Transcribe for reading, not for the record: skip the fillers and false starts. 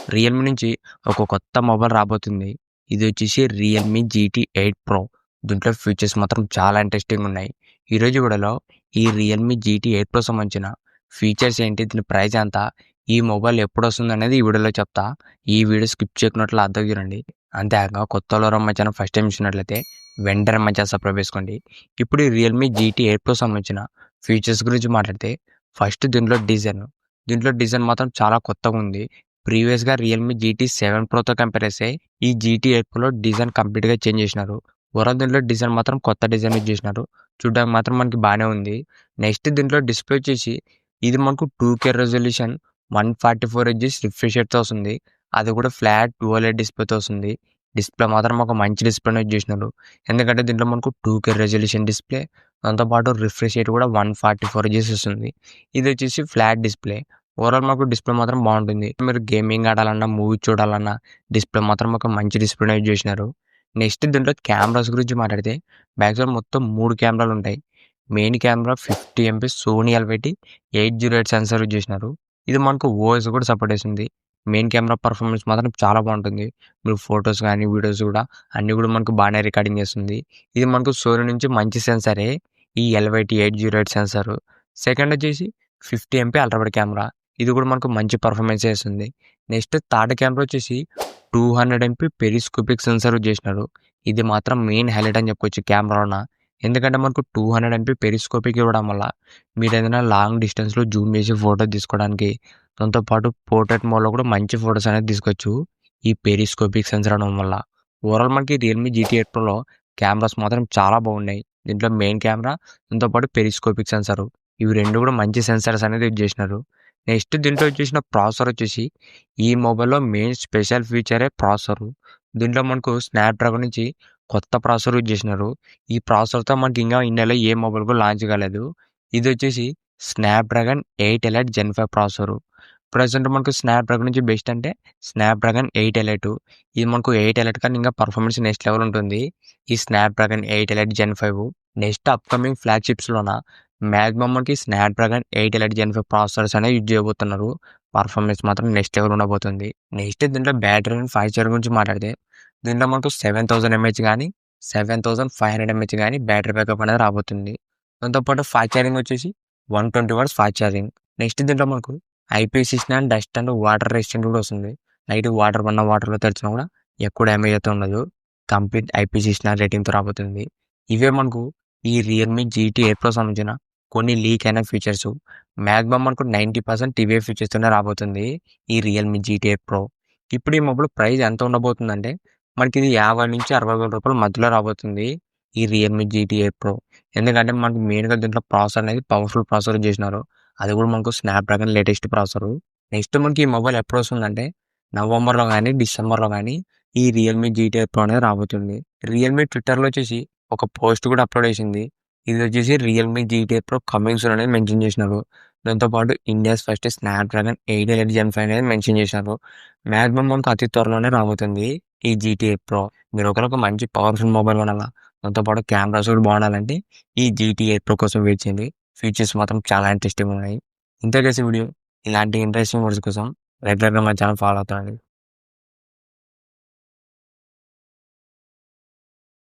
Realme నుంచి ఒక కొత్త మొబైల్ రాబోతుంది. ఇదొచ్చేసి రియల్‌మి జీటీ 8 ప్రో. దీంట్లో ఫీచర్స్ మాత్రం చాలా ఇంట్రెస్టింగ్ ఉన్నాయి. ఈరోజు వీడియోలో ఈ రియల్‌మి జీటీ 8 ప్రో సంబంధించిన ఫీచర్స్ ఏంటి? దీని ప్రైస్ ఎంత? ఈ మొబైల్ ఎప్పుడొస్తుందనేది ఈ వీడియోలో చెప్తా. ఈ వీడియో స్కిప్ చేయకున్నట్లు అర్థం చూడండి. అంతేకాక కొత్తోళ్ళెవరైనా మన ఛానల్ ఫస్ట్ టైం చూసినట్లయితే వెంటనే మన ఛానల్ సబ్స్క్రైబ్ చేసుకోండి. ఇప్పుడు ఈ రియల్‌మి జీటీ 8 ప్రో సంబంధించిన ఫీచర్స్ గురించి మాట్లాడితే ఫస్ట్ దీంట్లో డిజైన్ మాత్రం చాలా కొత్తగుంది. ప్రీవియస్‌గా రియల్‌మి జీటీ 7 ప్రోతో కంపేర్ చేస్తే ఈ జీటీ 8 ప్రోలో డిజైన్ కంప్లీట్‌గా చేంజ్ చేసినారు. ఓవరాల్ దీంట్లో డిజైన్ మాత్రం కొత్త డిజైన్ యూజ్ చేసినారు. చూడడానికి మాత్రం మనకి బానే ఉంది. నెక్స్ట్ దీంట్లో డిస్‌ప్లే వచ్చేసి ఇది మనకు 2K రెజల్యూషన్ 144 హెర్ట్జ్ రిఫ్రెష్ రేట్‌తో వస్తుంది. అది కూడా ఫ్లాట్ ఓఎల్ఈడీ డిస్‌ప్లేతో వస్తుంది. డిస్‌ప్లే మాత్రం ఒక మంచి డిస్‌ప్లేనే యూజ్ చేసినారు. ఎందుకంటే దీంట్లో మనకు 2K రెజల్యూషన్ డిస్‌ప్లే, దాంతో పాటు రిఫ్రెష్ రేట్ కూడా 144 హెర్ట్జ్ వస్తుంది. ఇది వచ్చేసి ఫ్లాట్ డిస్‌ప్లే. ఓవరాల్ మాకు డిస్‌ప్లే మాత్రం బాగుంటుంది. మీరు గేమింగ్ ఆడాలన్నా, మూవీ చూడాలన్నా డిస్‌ప్లే మాత్రం ఒక మంచి డిస్‌ప్లేనే యూజ్ చేసినారు. నెక్స్ట్ దీంట్లో కెమెరాస్ గురించి మాట్లాడితే బ్యాక్ సైడ్ మొత్తం 3 కెమెరాలు ఉంటాయి. Main camera 50 MP Sony LYT 808 sensor use చేసినారు. ఇది మనకు ఓఎస్ కూడా సపోర్ట్ చేస్తుంది. మెయిన్ కెమెరా పర్ఫార్మెన్స్ మాత్రం చాలా బాగుంటుంది. మీరు ఫోటోస్ కానీ, వీడియోస్ కూడా అన్నీ కూడా మనకు బాగానే రికార్డింగ్ చేస్తుంది. ఇది మనకు సోనీ నుంచి మంచి సెన్సారే ఈ ఎల్‌వైటీ 808 సెన్సార్. సెకండ్ వచ్చేసి 50 ఎంపీ అల్ట్రా వైడ్ కెమెరా. ఇది కూడా మనకు మంచి పర్ఫార్మెన్స్ చేస్తుంది. నెక్స్ట్ థర్డ్ కెమెరా వచ్చేసి 200 ఎంపీ పెరిస్కోపిక్ సెన్సార్ యూజ్ చేసినారు. ఇది మాత్రం మెయిన్ హైలైట్ అని చెప్పుకోవచ్చు కెమెరాలోన. ఎందుకంటే మనకు 200 ఎంపీ పెరిస్కోపిక్ ఇవ్వడం వల్ల మీరు ఏదైనా లాంగ్ డిస్టెన్స్‌లో జూమ్ చేసి ఫోటో తీసుకోవడానికి, దాంతో పాటు పోర్ట్రేట్ మోడ్‌లో కూడా మంచి ఫోటోస్ అనేది తీసుకోవచ్చు ఈ పెరిస్కోపిక్ సెన్సార్ ఉండడం వల్ల. ఓవరాల్ మనకి రియల్‌మి జీటీ 8 ప్రోలో కెమెరాస్ మాత్రం చాలా బాగున్నాయి. దీంట్లో మెయిన్ కెమెరా, దాంతో పాటు పెరిస్కోపిక్ సెన్సార్, ఇవి 2 కూడా మంచి సెన్సార్స్ అనేది యూజ్ చేసినారు. నెక్స్ట్ దీంట్లో వచ్చేసిన ప్రాసెసర్ వచ్చేసి ఈ మొబైల్‌లో మెయిన్ స్పెషల్ ఫీచరే ప్రాసెసరు. దీంట్లో మనకు స్నాప్‌డ్రాగన్ నుంచి కొత్త ప్రాసెసర్ యూజ్ చేసినారు. ఈ ప్రాసెసర్‌తో మనకి ఇంకా ఇండియాలో ఏ మొబైల్ కూడా లాంచ్ కాలేదు. ఇది వచ్చేసి స్నాప్‌డ్రాగన్ 8 ఎలైట్ జెన్ 5 ప్రాసెసరు. ప్రెజెంట్ మనకు స్నాప్‌డ్రాగన్ నుంచి బెస్ట్ అంటే స్నాప్‌డ్రాగన్ 8 ఎలైట్. ఇది మనకు 8 ఎలైట్ కన్నా ఇంకా పర్ఫార్మెన్స్ నెక్స్ట్ లెవెల్ ఉంటుంది ఈ స్నాప్‌డ్రాగన్ 8 ఎలైట్ జెన్ 5. నెక్స్ట్ అప్‌కమింగ్ ఫ్లాగ్‌షిప్స్‌లోన మాక్సిమం మనకి స్నాప్‌డ్రాగన్ 8 ఎలైట్ జెన్ 5 ప్రాసెసర్స్ అనేవి యూజ్ చేయబోతున్నారు. పర్ఫార్మెన్స్ మాత్రం నెక్స్ట్ లెవెల్ ఉండబోతుంది. నెక్స్ట్ దీంట్లో బ్యాటరీ అండ్ ఫాస్ట్ ఛార్జింగ్ గురించి మాట్లాడితే దీంట్లో మనకు 7000 ఎంహెచ్ కానీ 7500 ఎంహెచ్ కానీ బ్యాటరీ బ్యాకప్ అనేది రాబోతుంది. దాంతోపాటు ఫాస్ట్ ఛార్జింగ్ వచ్చేసి 120 వాట్స్ ఫాస్ట్ ఛార్జింగ్. నెక్స్ట్ దీంట్లో మనకు IP69 dust and water resistant కూడా వస్తుంది. లైట్ వాటర్ పడిన వాటర్లో తడిచినా కూడా ఎక్కువ డ్యామేజ్ అయితే ఉండదు. కంప్లీట్ IP69 రేటింగ్తో రాబోతుంది. ఇవే మనకు ఈ రియల్‌మి జీటీ 8 ప్రో సంబంధించిన కొన్ని లీక్ అయిన ఫీచర్స్. మాక్సిమం మనకు 90% ఇవే ఫీచర్స్తోనే రాబోతుంది ఈ రియల్‌మి జీటీ 8 ప్రో. ఇప్పుడు ఈ మొబైల్ ప్రైస్ ఎంత ఉండబోతుందంటే మనకి ఇది 50,000-60,000 రూపాయల మధ్యలో రాబోతుంది ఈ రియల్‌మి జీటీ 8 ప్రో. ఎందుకంటే మనకు మెయిన్‌గా దీంట్లో ప్రాసెసర్ అనేది పవర్ఫుల్ ప్రాసెసర్ చేసినారు. అది కూడా మనకు స్నాప్‌డ్రాగన్ లేటెస్ట్ ప్రాసెసరు. నెక్స్ట్ మనకి ఈ మొబైల్ ఎప్పుడు వస్తుందంటే నవంబర్‌లో కానీ, డిసెంబర్‌లో కానీ ఈ రియల్‌మి జీటీ 8 ప్రో అనేది రాబోతుంది. రియల్‌మి ట్విట్టర్‌లో వచ్చేసి ఒక పోస్ట్ కూడా అప్లోడ్ చేసింది. ఇది వచ్చేసి Realme GT 8 pro coming soon అనేది మెన్షన్ చేసినారు. దాంతోపాటు ఇండియాస్ ఫస్ట్ స్నాప్‌డ్రాగన్ 8 ఎలైట్ జెన్ 5 అనేది మెన్షన్ చేసినారు. మాక్సిమం మనకు అతి త్వరలోనే రాబోతుంది ఈ జీటీ 8 ప్రో. మీరు ఒకవేళ ఒక మంచి పవర్ఫుల్ మొబైల్ కొనాలా, దాంతోపాటు కెమెరాస్ కూడా బాగుండాలంటే ఈ జీటీ 8 ప్రో కోసం వెయిట్ చేయండి. ఫీచర్స్ మాత్రం చాలా ఇంట్రెస్టింగ్‌గా ఉన్నాయి. ఇంతే గైస్ ఈ వీడియో. ఇలాంటి ఇంట్రెస్టింగ్ వీడియోస్ కోసం రెగ్యులర్‌గా మా ఛానల్ ఫాలో అవుతుండండి.